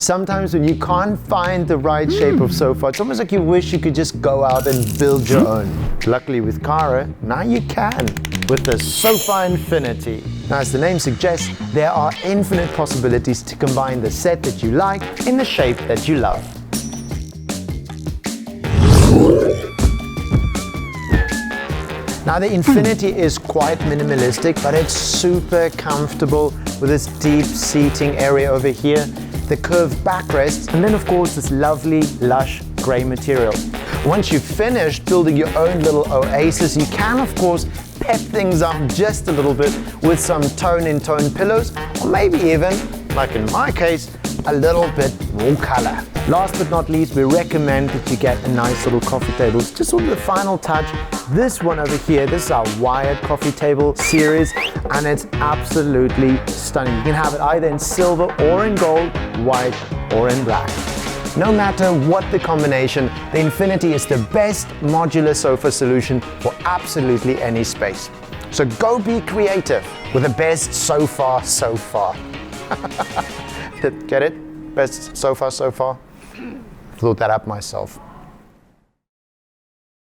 Sometimes when you can't find the right shape of sofa, it's almost like you wish you could just go out and build your own. Luckily with KARE, now you can with the Sofa Infinity. Now, as the name suggests, there are infinite possibilities to combine the set that you like in the shape that you love. Now the Infinity is quite minimalistic, but it's super comfortable with this deep seating area over here, the curved backrest, and then of course this lovely lush grey material. Once you've finished building your own little oasis, you can of course pep things up just a little bit with some tone-in-tone pillows, or maybe even, like in my case, a little bit more color. Last but not least, we recommend that you get a nice little coffee table. It's just sort of the final touch. This one over here, this is our wired coffee table series, and it's absolutely stunning. You can have it either in silver or in gold, white or in black. No matter what the combination, the Infinity is the best modular sofa solution for absolutely any space. So go be creative with the best sofa so far. Get it? Best sofa so far? Thought that up myself.